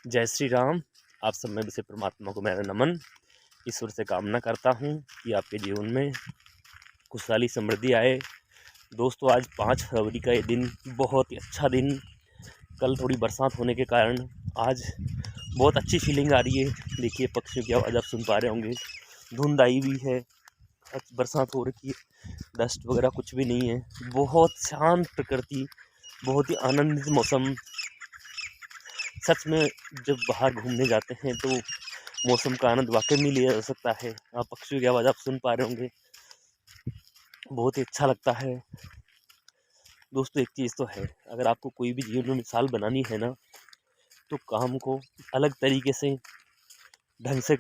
जय श्री राम। आप सब में से परमात्मा को मेरा नमन। ईश्वर से कामना करता हूँ कि आपके जीवन में खुशहाली समृद्धि आए। दोस्तों, आज 5 फरवरी का ये दिन बहुत ही अच्छा दिन। कल थोड़ी बरसात होने के कारण आज बहुत अच्छी फीलिंग आ रही है। देखिए, पक्षियों की आवाज़ आप सुन पा रहे होंगे। धुंध आई हुई है, आज बरसात हो रखी है, डस्ट वगैरह कुछ भी नहीं है। बहुत शांत प्रकृति, बहुत ही आनंदित मौसम। सच में जब बाहर घूमने जाते हैं तो मौसम का आनंद वाकई में लिया जा सकता है। आप पक्षियों की आवाज़ आप सुन पा रहे होंगे, बहुत ही अच्छा लगता है। दोस्तों, एक चीज़ तो है, अगर आपको कोई भी जीवन में मिसाल बनानी है ना, तो काम को अलग तरीके से ढंग से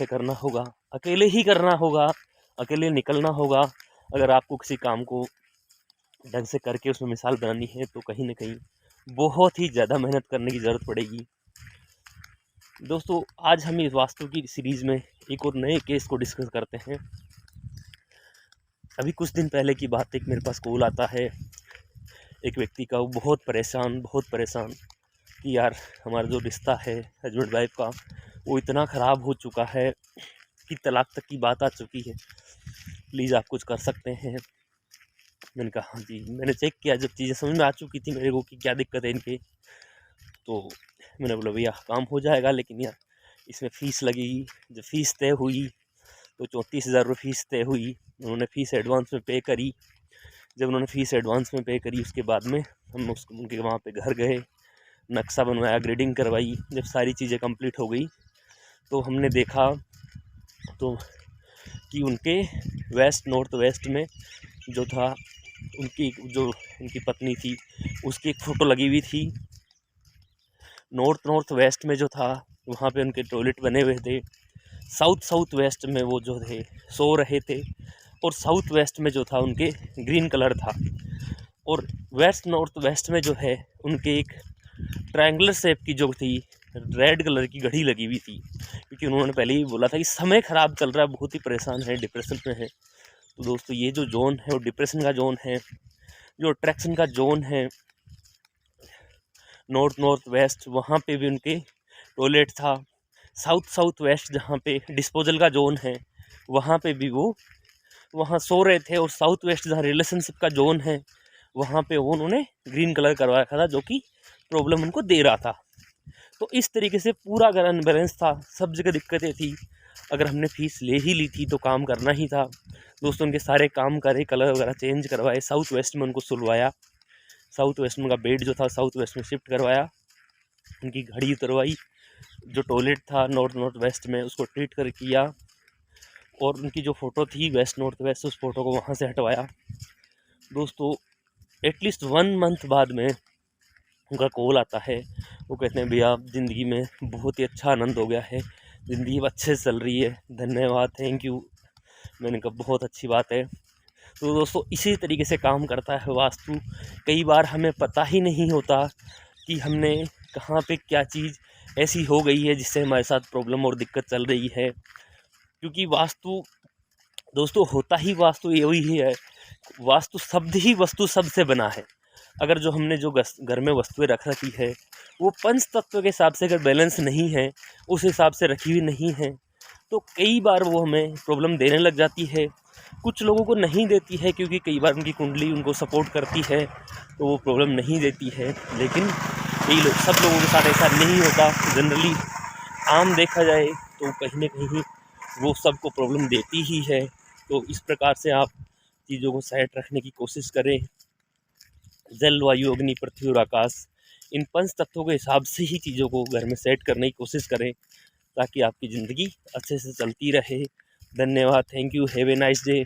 करना होगा। अकेले ही करना होगा, अकेले निकलना होगा। अगर आपको किसी काम को ढंग से करके उसमें मिसाल बनानी है तो कहीं ना कहीं बहुत ही ज़्यादा मेहनत करने की ज़रूरत पड़ेगी। दोस्तों, आज हम इस वास्तु की सीरीज़ में एक और नए केस को डिस्कस करते हैं। अभी कुछ दिन पहले की बात, एक मेरे पास कॉल आता है एक व्यक्ति का। वो बहुत परेशान कि यार, हमारा जो रिश्ता है हस्बैंड वाइफ का, वो इतना ख़राब हो चुका है कि तलाक तक की बात आ चुकी है। प्लीज़ आप कुछ कर सकते हैं। मैंने कहा हाँ जी। मैंने चेक किया, जब चीज़ें समझ में आ चुकी थी मेरे को कि क्या दिक्कत है इनके, तो मैंने बोला भैया काम हो जाएगा, लेकिन यार इसमें फ़ीस लगेगी। जब फ़ीस तय हुई तो 34,000 रुपये फ़ीस तय हुई। उन्होंने फ़ीस एडवांस में पे करी। जब उन्होंने फ़ीस एडवांस में पे करी, उसके बाद में हम उनके वहाँ पे घर गए, नक्शा बनवाया, ग्रेडिंग करवाई। जब सारी चीज़ें कंप्लीट हो गई तो हमने देखा तो कि उनके नॉर्थ वेस्ट में जो था, उनकी पत्नी थी, उसकी एक फ़ोटो लगी हुई थी। नॉर्थ वेस्ट में जो था, वहाँ पे उनके टॉयलेट बने हुए थे। साउथ वेस्ट में वो जो थे सो रहे थे, और साउथ वेस्ट में जो था उनके ग्रीन कलर था। और नॉर्थ वेस्ट में जो है उनके एक ट्रायंगुलर शेप की जो थी रेड कलर की घड़ी लगी हुई थी। क्योंकि उन्होंने पहले ही बोला था कि समय ख़राब चल रहा है, बहुत ही परेशान है, डिप्रेशन में है। तो दोस्तों, ये जो जोन है वो डिप्रेशन का जोन है। जो अट्रैक्शन का जोन है नॉर्थ वेस्ट, वहाँ पे भी उनके टॉयलेट था। साउथ वेस्ट जहाँ पे डिस्पोजल का जोन है, वहाँ पे भी वो वहाँ सो रहे थे। और साउथ वेस्ट जहाँ रिलेशनशिप का जोन है, वहाँ पे वो उन्होंने ग्रीन कलर करवा रखा था, जो कि प्रॉब्लम उनको दे रहा था। तो इस तरीके से पूरा अगर अनबैलेंस था, सब जगह दिक्कतें थी। अगर हमने फ़ीस ले ही ली थी तो काम करना ही था। दोस्तों, उनके सारे काम करे, कलर वगैरह चेंज करवाए, साउथ वेस्ट में उनको सुलवाया। साउथ वेस्ट में उनका बेड जो था साउथ वेस्ट में शिफ्ट करवाया, उनकी घड़ी उतरवाई। जो टॉयलेट था नॉर्थ वेस्ट में, उसको ट्रीट कर किया। और उनकी जो फ़ोटो थी नॉर्थ वेस्ट, उस फोटो को वहाँ से हटवाया। दोस्तों, एटलीस्ट 1 मंथ बाद में उनका कॉल आता है। वो कहते हैं भैया, ज़िंदगी में बहुत ही अच्छा आनंद हो गया है, ज़िंदगी अच्छे से चल रही है, धन्यवाद, थैंक यू। मैंने कहा बहुत अच्छी बात है। तो दोस्तों, इसी तरीके से काम करता है वास्तु। कई बार हमें पता ही नहीं होता कि हमने कहाँ पे क्या चीज़ ऐसी हो गई है जिससे हमारे साथ प्रॉब्लम और दिक्कत चल रही है। क्योंकि वास्तु दोस्तों होता ही वास्तु यही है। वास्तु शब्द ही वस्तु शब्द से बना है। अगर जो हमने जो घर में वस्तुएं रख रखी है, वो पंच तत्व के हिसाब से अगर बैलेंस नहीं है, उस हिसाब से रखी हुई नहीं है, तो कई बार वो हमें प्रॉब्लम देने लग जाती है। कुछ लोगों को नहीं देती है, क्योंकि कई बार उनकी कुंडली उनको सपोर्ट करती है, तो वो प्रॉब्लम नहीं देती है। लेकिन सब लोगों के साथ ऐसा नहीं होता। जनरली आम देखा जाए तो कहीं ना कहीं वो सबको प्रॉब्लम देती ही है। तो इस प्रकार से आप चीज़ों को सेट रखने की कोशिश करें। जल, वायु, अग्नि, पृथ्वी और आकाश, इन 5 तत्वों के हिसाब से ही चीज़ों को घर में सेट करने की कोशिश करें, ताकि आपकी ज़िंदगी अच्छे से चलती रहे। धन्यवाद, thank you, have a nice day.